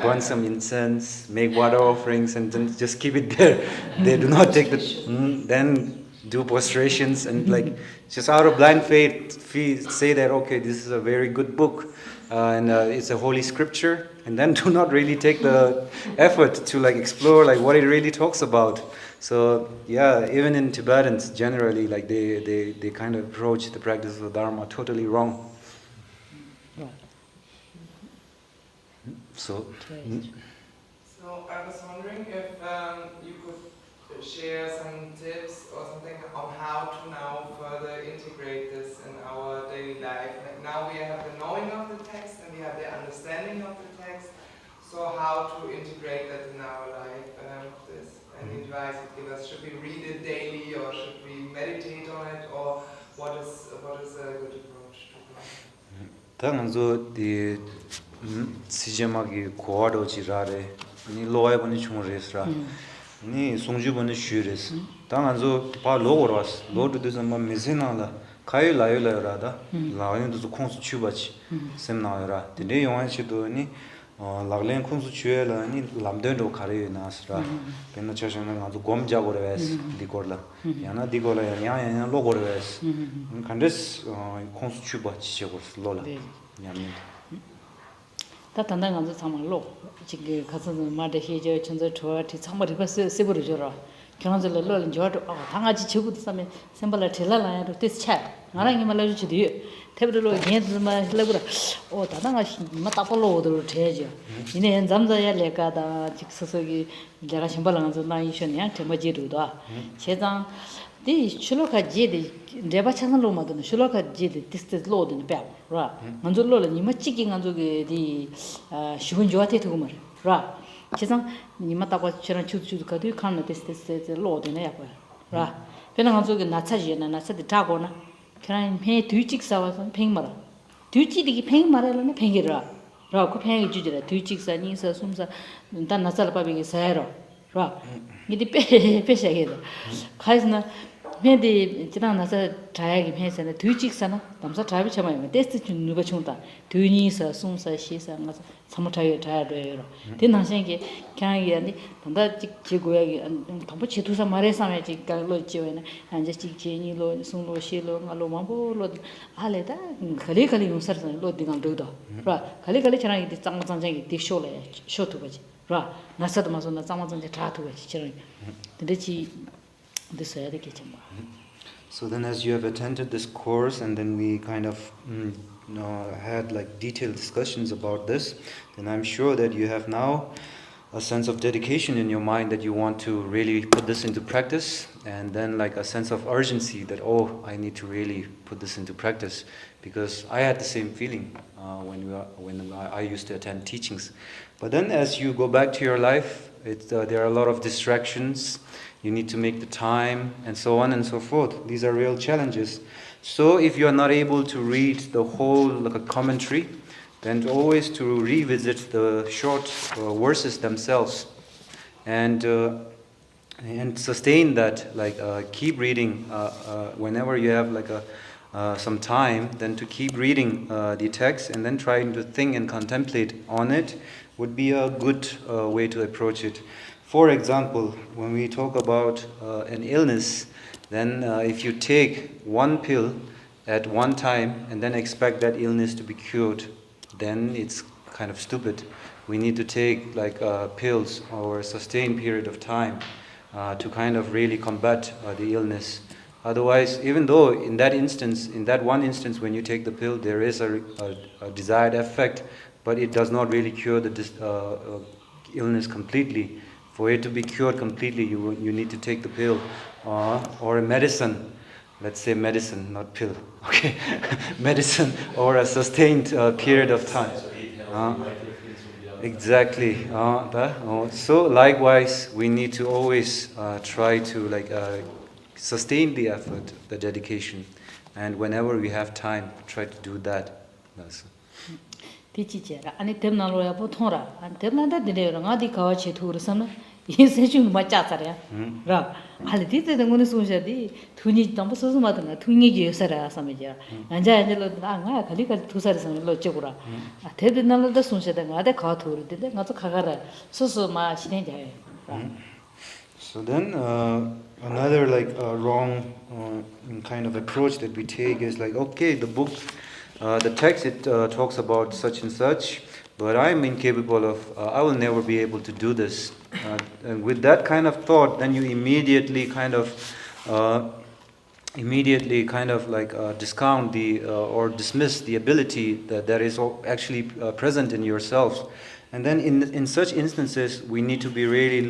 burn some incense, make water offerings, and then just keep it there. They do not take then do prostrations and just out of blind faith say that okay, this is a very good book and it's a holy scripture, and then do not really take the effort to explore what it really talks about. So yeah, even in Tibetans generally they kind of approach the practice of the Dharma totally wrong. So I was wondering if you could share some tips or something on how to now further integrate this in our daily life. Now we have the knowing of the text and we have the understanding of the text. So how to integrate that in our life? Any advice you give us? Should we read it daily, or should we meditate on it, or what is a good approach to it? 당연히 이 시제막이 고아도 지라래 니 로아이번이 중으로스라 니 송주번이 슈레스 당연히 바 로고라스 로드도 뭐 미세나라 카이 라요라다 라인도 콘스 추바치 셈나요라 근데 영화치도니 라글렌 콘스 추엘라니 람덴도 카레 나스라 벤나 차샤나 아주 곰자고레스 디콜라 야나 디콜라 야야 로고레스 간데스 콘스 추바치 제고스 로라 냠니다 다 단단한 상말로 지금 가서 말대 해저 전저 저한테 상말이 벌써 세버려 줘라 경험들로 rolling 저도 당아지 저부터 사면 샘벌을 텔라라야로 뜻차 나랑이 말로 주디 태블로 얘들만 흘러버려 다당아시 맞다볼로도 돼야죠 이내 잠자야 내가다 직서서기 내가 샘벌을 가서 나 이셔냐 테마지로다 제장 디 슐로카 제디 레바 찬을로 마도는 슐로카 제디 디스트 로드는 배라 먼저 로는 이 멋지게 간족이 디 시군 좋아테 두고 말라 제상 니마다고 저런 추추도 가도 칸나 디스트 로드네 야고라 배는 간족이 나차지나 나차디 타고나 그냥 배 뒤직사와서 팽마라 뒤직이 팽마라는 팽이라 라고 팽이 주지라 뒤직사니서 숨사 단 나살바비게 사야로 라 이디 빼셔야겠다 가이스나 근데 지난 나서 자야기 해서는 뒤직사나 남사 자비 참아요. 테스트 좀 누가 총다. 뒤니서 숨사 시사 가서 사무타에 자야 돼요. 대난생게 그냥이 단다 지고야기 담보 지도사 말해서면 지가로 지원에 이제 지제니로 숨로 시로 말로 마보로 할래다 칼리칼리 용서선 로 디간도다. 라 칼리칼리 저랑 이 짱짱장이 디쇼래 쇼트 거지. 라 나서도 마서나 짱짱장 다도 거지 저랑. 근데 지 So then as you have attended this course and then we kind of had detailed discussions about this, then I'm sure that you have now a sense of dedication in your mind that you want to really put this into practice, and then a sense of urgency that I need to really put this into practice, because I had the same feeling when I used to attend teachings. But then as you go back to your life, there are a lot of distractions. You need to make the time, and so on and so forth. These are real challenges. So if you are not able to read the whole commentary, then always to revisit the short verses themselves, and sustain that, like keep reading whenever you have like some time, then to keep reading the text and then trying to think and contemplate on it would be a good way to approach it. For example, when we talk about an illness, then if you take one pill at one time and then expect that illness to be cured, then it's kind of stupid. We need to take like pills over a sustained period of time to kind of really combat the illness. Otherwise, even though in that one instance when you take the pill, there is a desired effect, but it does not really cure the illness completely. For it to be cured completely, you need to take the pill or a medicine. Let's say medicine, not pill. Okay, medicine or a sustained period of time. Exactly. So likewise, we need to always try to sustain the effort, the dedication, and whenever we have time, try to do that. That's Tichijera, and it terminal potora, and terminal de Rangadi Kawachi tourism, Yeshu Machataria, Ra, Halidit the Munisumja, Tuni Tompasumata, Tuni Sara Samaja, and Jangelo Danga, Kalika Tusars and Lochura. A terminal the Sunja, the other cartour, did not Kagara, so much danger. So then another wrong kind of approach that we take is like, okay, the book, the text, it talks about such and such, but I'm incapable of, I will never be able to do this. And with that kind of thought, then you immediately kind of discount the or dismiss the ability that is actually present in yourselves. And then in such instances, we need to be really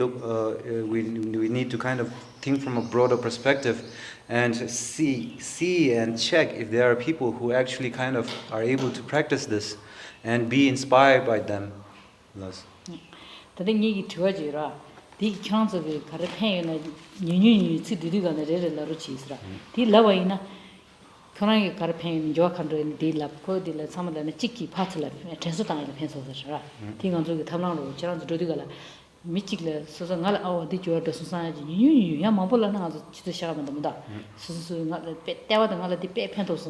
we need to kind of think from a broader perspective and see and check if there are people who actually kind of are able to practice this and be inspired by them. Yes. The chance of a carapane, you see the Digan, the Laruchisra. The Lavaina, Konai carapane, Joakan, the Lapco, the some of the Chiki Patla, and Tensotan, the pencil. Think on the Tamano, Chance Dudigala, Michigla, Susangala, or did you the society? You, Yamabola, to the Shaman, the Mada. So not the pet, there were the pay pentals.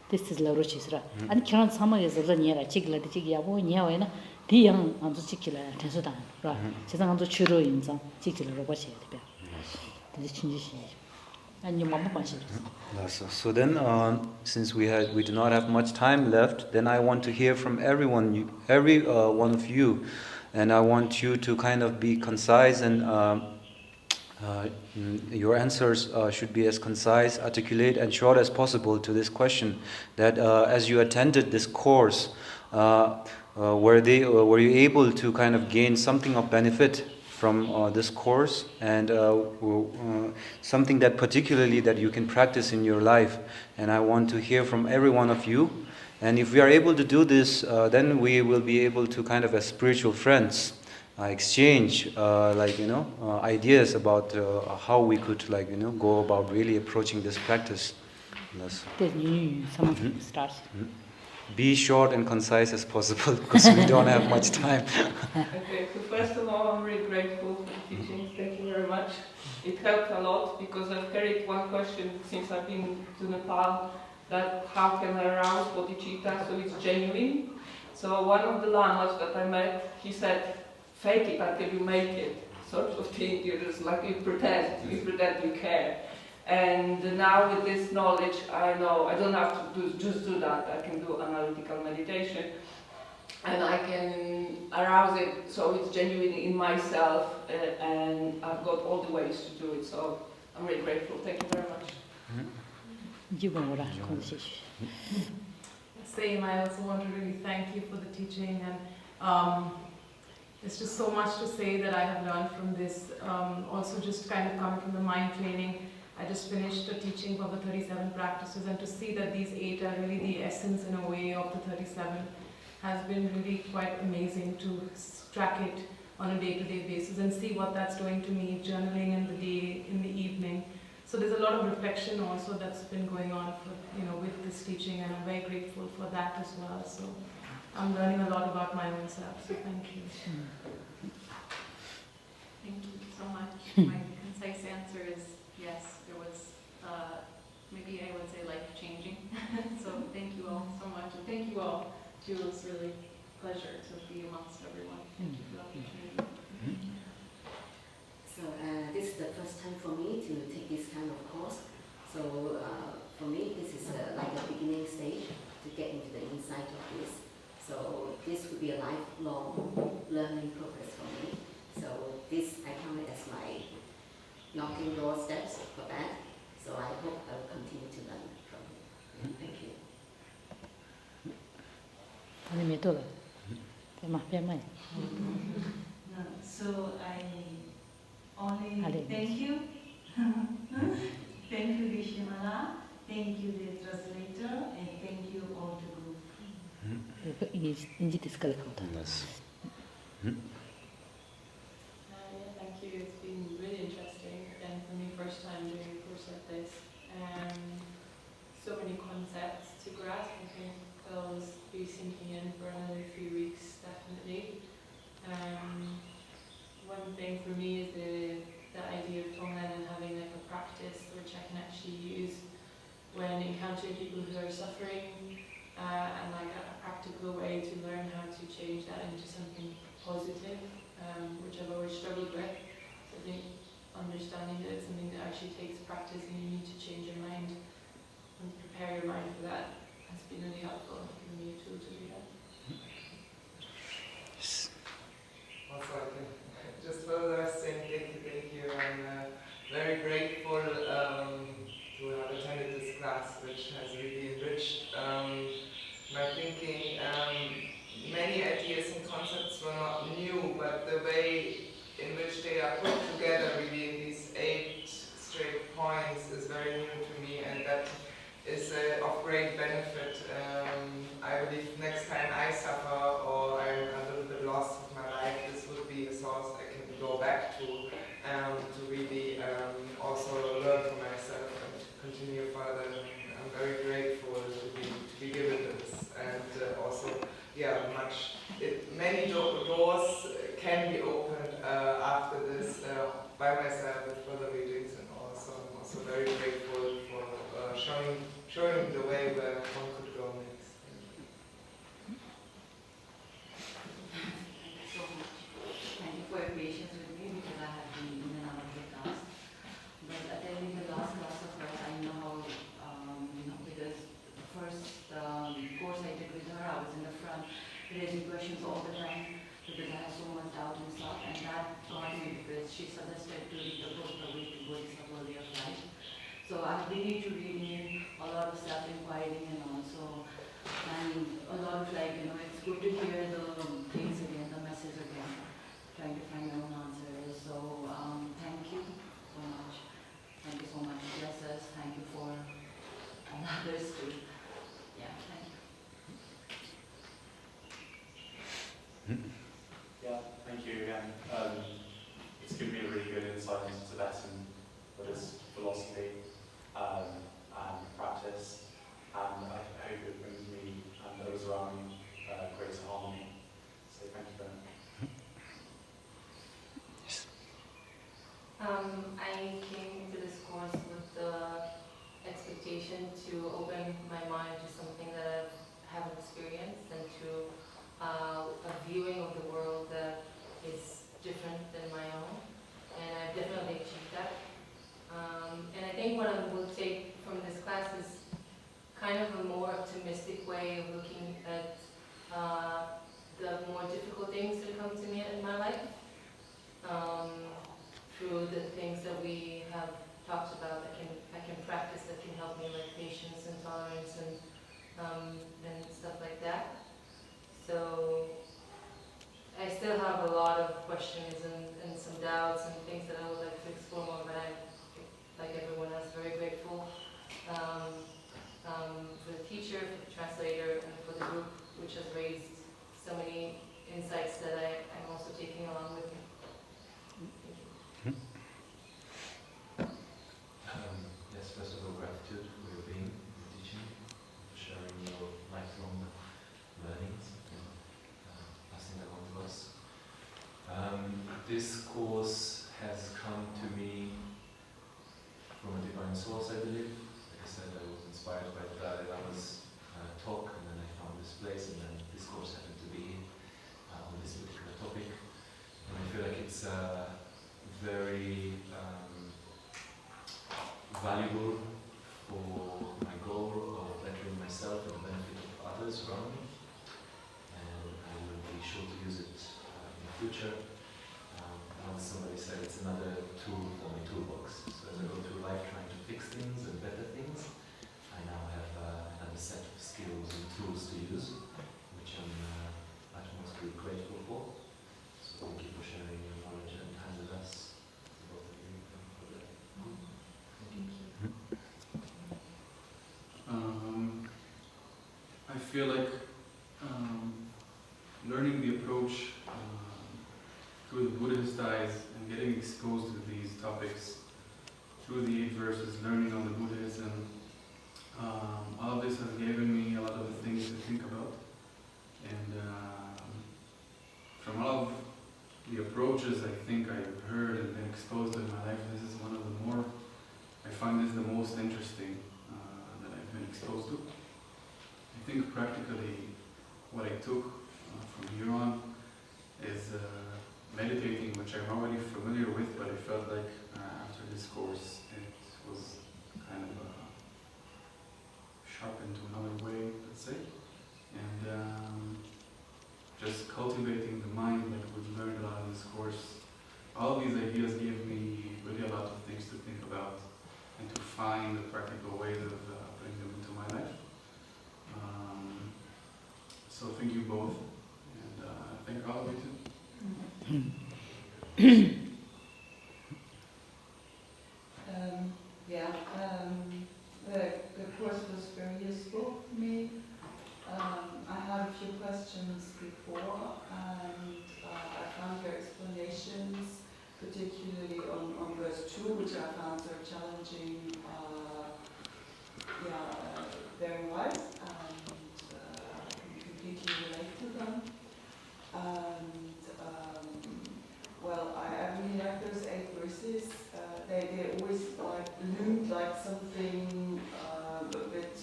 This is Laruchisra. And Kiran Summer is a near a chigla, the Chigiabo, Yawena. The young on the chicken Tensudan, right? She's on the churro in some chicken or what she and your mama punches. So then, since we do not have much time left, then I want to hear from every one of you, and I want you to kind of be concise, and your answers should be as concise, articulate, and short as possible to this question. That as you attended this course, were you able to kind of gain something of benefit from this course, and something that particularly that you can practice in your life? And I want to hear from every one of you. And if we are able to do this, then we will be able to kind of, as spiritual friends, exchange ideas about how we could go about really approaching this practice. Yes. Someone starts. Be short and concise as possible, because we don't have much time. Okay, so first of all, I'm really grateful for the teachings. Thank you very much. It helped a lot, because I've carried one question since I've been to Nepal, that how can I arouse bodhicitta so it's genuine? So one of the lamas that I met, he said, fake it until you make it, sort of thing. You just you pretend you care. And now with this knowledge, I know I don't have to just do that. I can do analytical meditation, and I can arouse it so it's genuine in myself, and I've got all the ways to do it. So I'm really grateful. Thank you very much. Same. I also want to really thank you for the teaching, and there's just so much to say that I have learned from this. Also, just kind of coming from the mind training. I just finished a teaching of the 37 practices, and to see that these 8 are really the essence in a way of the 37 has been really quite amazing to track it on a day-to-day basis and see what that's doing to me, journaling in the day, in the evening. So there's a lot of reflection also that's been going on with this teaching, and I'm very grateful for that as well. So I'm learning a lot about my own self. So thank you. Thank you so much. My concise answer is yes, it was maybe I would say life-changing. So thank you all so much, and thank you all too. It was really a pleasure to be amongst everyone. Thank you for the opportunity. So this is the first time for me to take this kind of course. So for me, this is like a beginning stage to get into the insight of this. So this would be a lifelong learning progress for me. So this I count it as my knocking door steps for that. So I hope I will continue to learn from it. Thank you. 아니 몇 돌아? 대마 빼면. So I only Hallelujah. thank you. Thank you, Geshema. Thank you, the translator, and thank you all the group. 인지 디스컬 거다. Yes. Yeah, thank you. It's been really interesting, and for me, first time doing a course like this, and so many concepts to grasp. I think they'll be sinking in for another few weeks, definitely. One thing for me is the idea of Tonglen and having like a practice which I can actually use when encountering people who are suffering, and like a practical way to learn how to change that into something positive, which I've always struggled with. So I think understanding that it's something that actually takes practice and you need to change your mind and prepare your mind for that has been really helpful and given me a tool to do that. Also, I can just further say thank you. I'm very grateful to have attended this class, which has really enriched my thinking. Many ideas and concepts were not new, but the way in which they are put together really in these 8 straight points is very new to me, and that is of great benefit. I believe next time I suffer or I'm a little bit lost with my life, this would be a source I can go back to really also learn from myself and continue further. I'm very grateful to be given this, and also, many doors can be opened after this by myself with further readings, and also I'm also very grateful for showing the way where one could go next. Thank you so much. Thank you for your patience with me because I have been in and out of the class. But attending the last class of hers, I know how, because the first course I did with her, I was in the front raising questions all the time because I have so much doubt and stuff, and that got me because she suggested to read the book, The Way to Bodhisattva Way of Life. So I've been into reading a lot of self-inquiry and also, and a lot of it's good to hear the things again, the message again, trying to find my own answers. So thank you so much. Thank you so much. Bless us. Thank you for and others too. Yeah, thank you. Yeah, thank you again. It's given me a really good insight into Tibetan Buddhist philosophy and practice, and I hope it brings me and those around me greater harmony. So thank you very much. I came into this course with the expectation to open my mind to something that I haven't experienced and to a viewing of the world that is different than my own, and I've definitely achieved that. And I think what I will take from this class is kind of a more optimistic way of looking at the more difficult things that come to me in my life. Through the things that we have talked about, that I can practice, that can help me, like patience and tolerance and stuff like that. So I still have a lot of questions and some doubts and things that I would like to explore more, but I'm, like everyone else, very grateful for the teacher, for the translator, and for the group, which has raised so many insights that I'm also taking along with me. Yes, first of all, gratitude for your being, your teaching, for sharing your lifelong learnings and valuable for my goal of bettering myself and the benefit of others around me, and I will be sure to use it in the future. Once somebody said it's another tool for my toolbox. So as I go through life trying to fix things and better things, I now have another set of skills and tools to use, which I'm utmostly grateful for. So thank you for sharing your knowledge and time with us, both of you. Thank you. I feel like learning the approach through the Buddhist eyes and getting exposed to these topics through the 8 verses, learning on the Buddhism, all of this has given me a lot of things to think about. And from all of the approaches I think I've heard and been exposed to in my life, this is one of the more, I find this the most interesting that I've been exposed to. I think practically what I took from here on is meditating, which I'm already familiar with, but I felt like after this course it was kind of sharpened to another way, let's say. And just cultivating the mind, like we've learned a lot in this course. All of these ideas give me really a lot of things to think about and to find the practical ways of putting them into my life. So thank you both, and thank all of you too. The course was very useful for me. I had a few questions before, and I found your explanations, particularly on verse 2, which I found so challenging, very wise, and I can completely relate to them. And well, I really like those 8 verses. They always loom like something a bit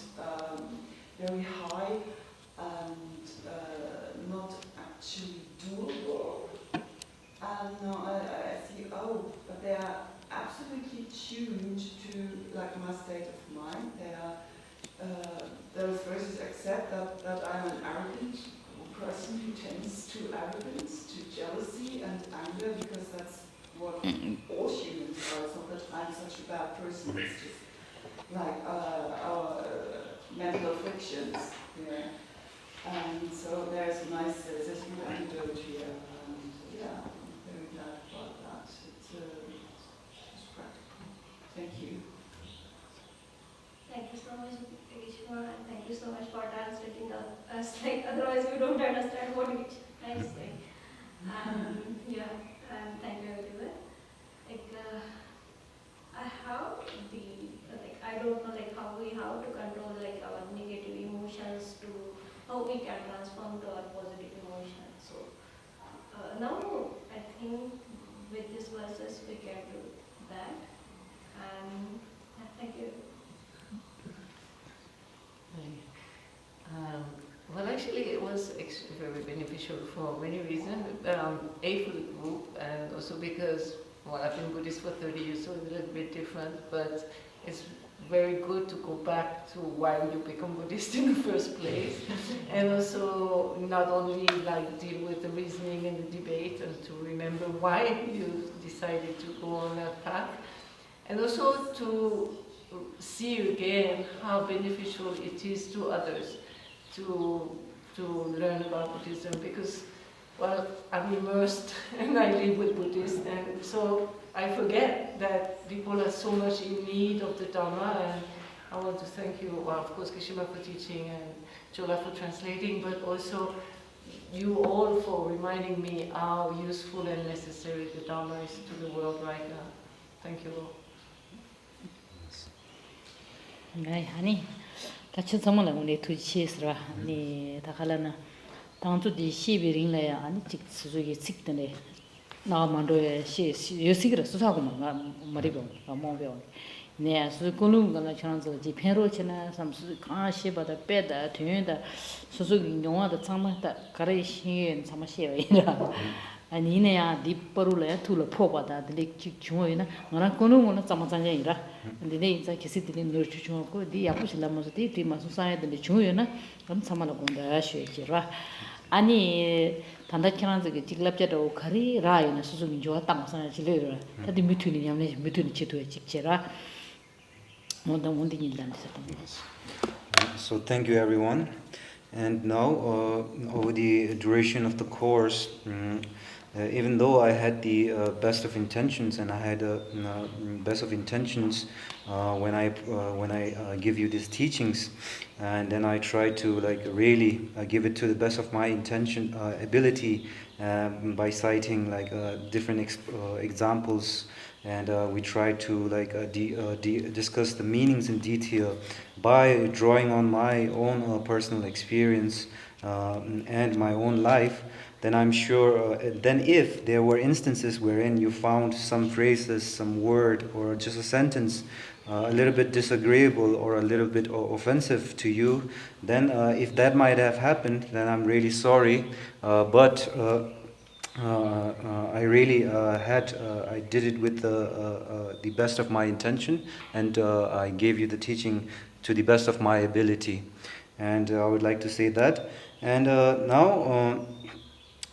very high and not actually doable. And now I see, but they are absolutely tuned to like my state of mind. They are those verses accept that I'm an arrogant person who tends to arrogance, to jealousy and anger, because that's what all humans are. It's not that I'm such a bad person, it's just like our mental afflictions. Yeah. And so there's a nice, there's a good antidote here, and yeah, I'm very glad about that. It's practical. Thank you. Thank you so much, Geshema, and thank you so much for translating us. Like otherwise, we don't understand what each is saying. Thank you everyone. I don't know how to control our negative emotions to how we can transform to our positive emotions. So now I think with these verses we can do that. And thank you. Well, actually, it was very beneficial for many reasons. A, for the group, and also because, well, I've been Buddhist for 30 years, so it's a little bit different, but it's very good to go back to why you become Buddhist in the first place, and also not only deal with the reasoning and the debate, and to remember why you decided to go on that path, and also to see again how beneficial it is to others to learn about Buddhism, because, well, I'm immersed and I live with Buddhists, and so I forget that people are so much in need of the Dharma, and I want to thank you, well, of course, Geshema for teaching and Chola for translating, but also you all for reminding me how useful and necessary the Dharma is to the world right now. Thank you all. honey. That's someone like only 2 cheese, the Takalana. Down to the Shibiring layer and Suzuki sick the day. Now, Mando, she you secret to talk about Maribo, or Mobile. Near Sukulum, the chance of the Penrochina, some Suzuki, but a bed, Suzuki, no other summer that Karashi and Samashira. 아니 이내야 딥버루래 둘로 포바다 데 중요이나 너나 거는 잠잠이라 근데 내 인자 계시들이 너 주중하고 디 야부실라면서 디 마수사야들 중요이나 그럼 참말로 본다 쉬지라 아니 단다키란즈게 직랍자도 가리 라이나 수수민 좋아 땅사야 지레라 다디 미투니 냠네 미투니 치도에 직제라 뭔가 뭔데 일단에서 So thank you everyone. And now, over the duration of the course, even though I had the best of intentions, and I had best of intentions when I give you these teachings, and then I try to like really give it to the best of my intention ability by citing like different examples, and we try to like discuss the meanings in detail by drawing on my own personal experience and my own life. Then I'm sure, then if there were instances wherein you found some phrases, some word, or just a sentence a little bit disagreeable or a little bit offensive to you, then if that might have happened, then I'm really sorry. But I really I did it with the best of my intention, and I gave you the teaching to the best of my ability. And I would like to say that. And now,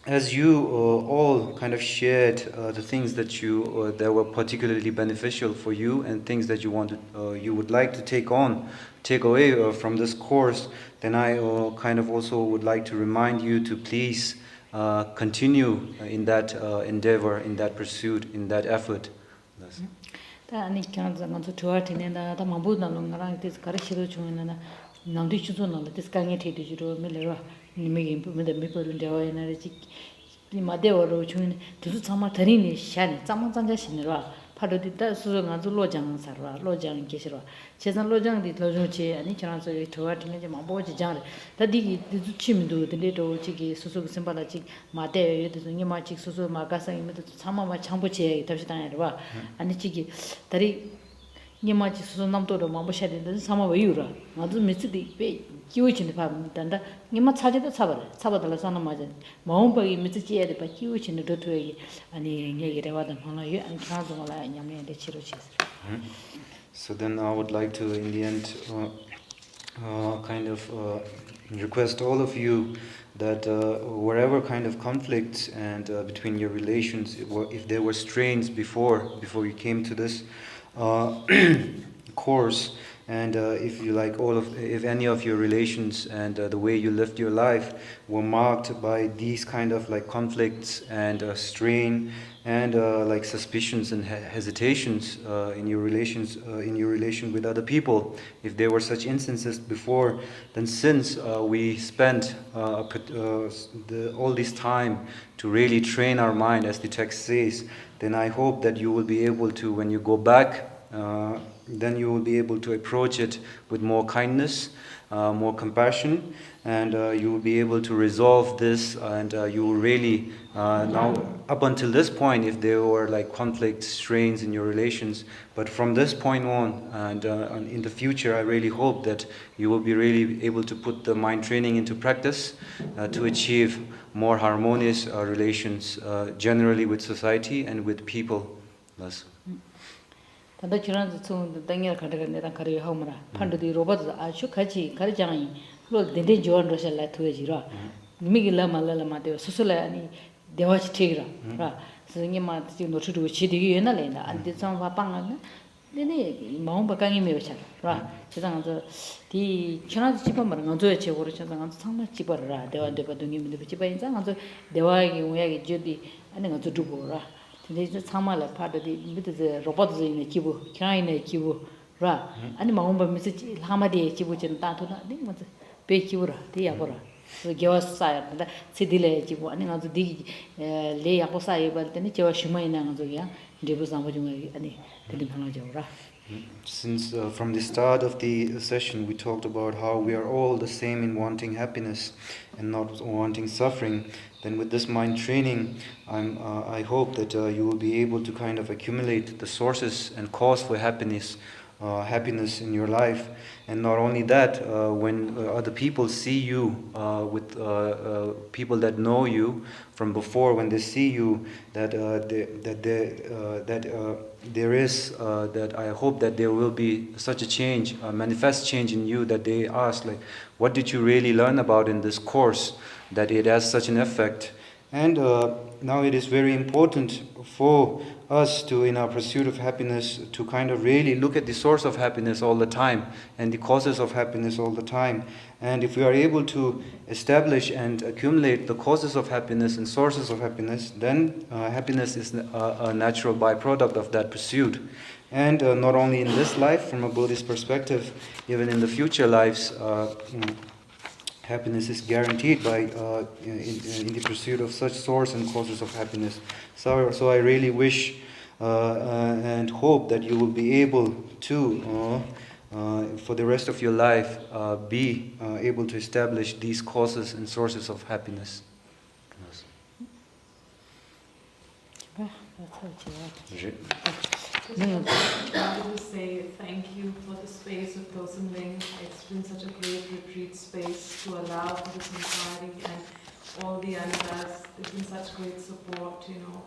as you all kind of shared the things that you that were particularly beneficial for you, and things that you would like to take away from this course, then I kind of also would like to remind you to please continue in that endeavor, in that pursuit, in that effort. 아니 kanza tuartinenda da mabuda longarang tis karishido chunena namdi chuzona tis kange thedi jiro melera nimege mede mepolun dewa energy limadeworo chun tuzu chama tarini shani chama chanja shinra 파도디 다 수정아 로장 살라 로장 계시로 제산 로장디 로조치 아니 저랑서 도와드는 게 뭐지 장래 다디 치민도 데도 지기 수수 심발라지 마대 예도 니마치 수수 마가사 이메도 참마마 창부치 답시다냐 봐 아니 지기 다리 니마치 수수 남도로 마보샤데 참마 왜유라 맞은 미스디 배 기우치는 밤단다 니마 차지도 차바달라 사는 맞아 마음바기 미스지에 돼 기우치는 도토에 아니 얘기를 하던 하나요 안 가져라 냠내데 치료치. So then I would like to in the end kind of request all of you that wherever kind of conflicts and between your relations, if there were strains before you came to this course, and if you like if any of your relations and the way you lived your life were marked by these kind of like conflicts and strain and like suspicions and hesitations in your relation with other people, if there were such instances before, then since we spent all this time to really train our mind, as the text says, then I hope that you will be able to, when you go back, then you will be able to approach it with more kindness, more compassion, and you will be able to resolve this, and you will really now up until this point, if there were like conflict strains in your relations, but from this point on and in the future, I really hope that you will be really able to put the mind training into practice to achieve more harmonious relations generally with society and with people. Thus. 다들 지난주 총 당일 가다가 가려 하면라 판도디 로버트 아주 같이 가르장이 로 데데 조언 로셀라 투에지라 미기라 말라마 데 소소라 아니 대화치 티라 라 선생님마 지금 노트도 치디기 옛날에나 안데 좀 바빵나 네네 마음 바강이 메우샤 라 지상서 디 지난주 집은 말은 언제 제고로 지상서 상마 집어라 대화 동님들 집어인자 언제 대화기 오야기 저디 아니 언제 두고라 근데 참말라 파도디 밑에 로봇즈의 기부 키라인의 기부 라 아니 마음바 미스지 하마디 기부 좀 따도나 네 뭐지 배 기부라 디야보라 그 겨사야 근데 시딜의 기부 아니 가서 디 레야보사에 발때니 저 심어이나 가서야 디부상고 좀 아니 되는 하나죠라. Since from the start of the session we talked about how we are all the same in wanting happiness and not wanting suffering, then with this mind training, I hope that you will be able to kind of accumulate the sources and cause for happiness happiness in your life. And not only that, when other people see you with people that know you from before, when they see you, that there is that I hope that there will be such a change, a manifest change in you, that they ask like, what did you really learn about in this course, that it has such an effect. And now it is very important for us to, in our pursuit of happiness, to kind of really look at the source of happiness all the time and the causes of happiness all the time. And if we are able to establish and accumulate the causes of happiness and sources of happiness, then happiness is a natural byproduct of that pursuit. And not only in this life, from a Buddhist perspective, even in the future lives, happiness is guaranteed by in the pursuit of such source and causes of happiness. So I really wish and hope that you will be able to, for the rest of your life, be able to establish these causes and sources of happiness. I wanted to say thank you for the space of Tosin Ling. It's been such a great retreat space to allow for this inquiry, and all the Anitas. There's been such great support, you know.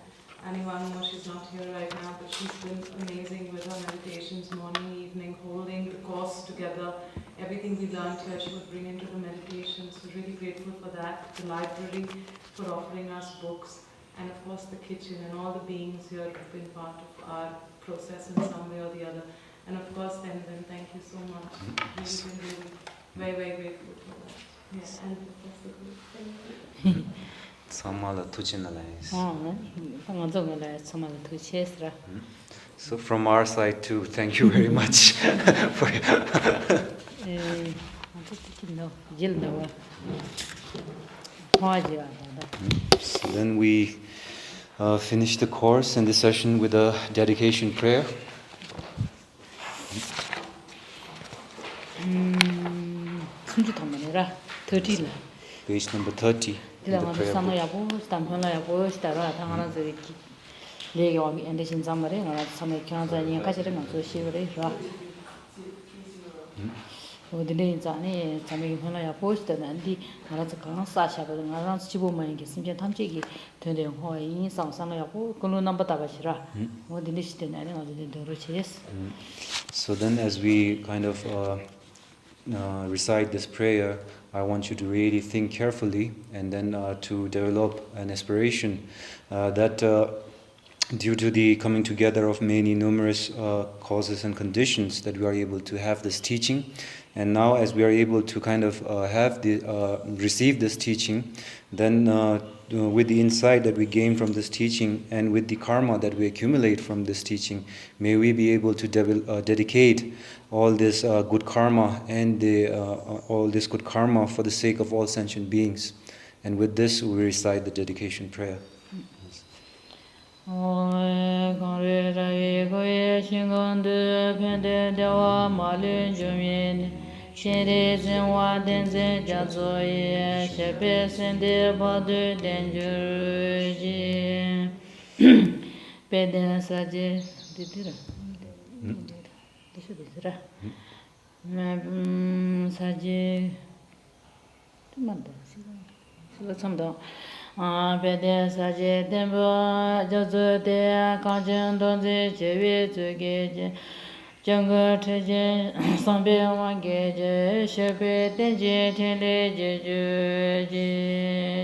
Anyone knows she's not here right now, but she's been amazing with her meditations, morning, evening, holding the course together. Everything we learned here, she would bring into the meditations. We're really grateful for that. The library for offering us books, and of course the kitchen and all the beings here who've been part of our process in some way or the other. And of course, Tenzin, thank you so much. We've been really very, very grateful for that. Yes, and that's the group. Thank you. So from our side too, thank you very much. So then we finish the course and the session with a dedication prayer. Page number 30 in the prayer book. 오늘은 자네 자매기 하나야 포스트는디 알아서 강한 사샤도 나랑 지보만게 심지어 탐지기 되는 호이 상상하고 그런 넘버다 봐시라 오늘 시대는 어디 들으시겠어. So then as we kind of recite this prayer, I want you to really think carefully and then to develop an aspiration that due to the coming together of many numerous causes and conditions that we are able to have this teaching. And now as we are able to kind of receive this teaching, then with the insight that we gain from this teaching and with the karma that we accumulate from this teaching, may we be able to dedicate all this good karma and all this good karma for the sake of all sentient beings. And with this we recite the dedication prayer. Bede saje tembo jozo de kanjen donze chewe tsuge janga teje sambe wange je shepe tenje tele je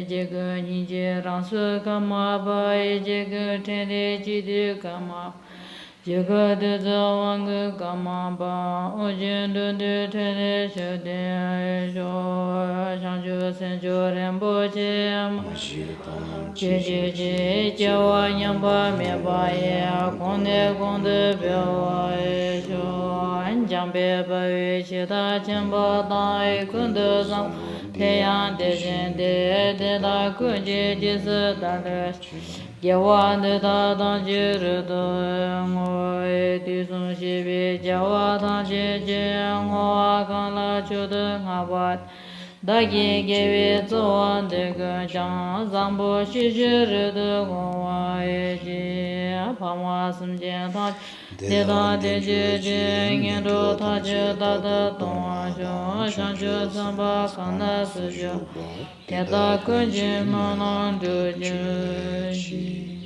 jega nije ransu kama bai jega tele jidu kama jega de zawang kama ba ojen de tele shode jo shangju senjo rembo je je jawa nyamba me ba ya konde konde bewa jo anjambe ba ye da chamba dai kunde zam te yan de de da kunje je da de jawa de da da je do ngoi ti sun shi be jawa da je ngo kan la chu de ngawat da ge we zo de ge jang zambo shi shi de ngo wa ye ji pa ma sum jian ta Deda de je je ngen ro ta je da da dong jo shang je san ba kan da su jo. Deda kun je ma nan du je ji.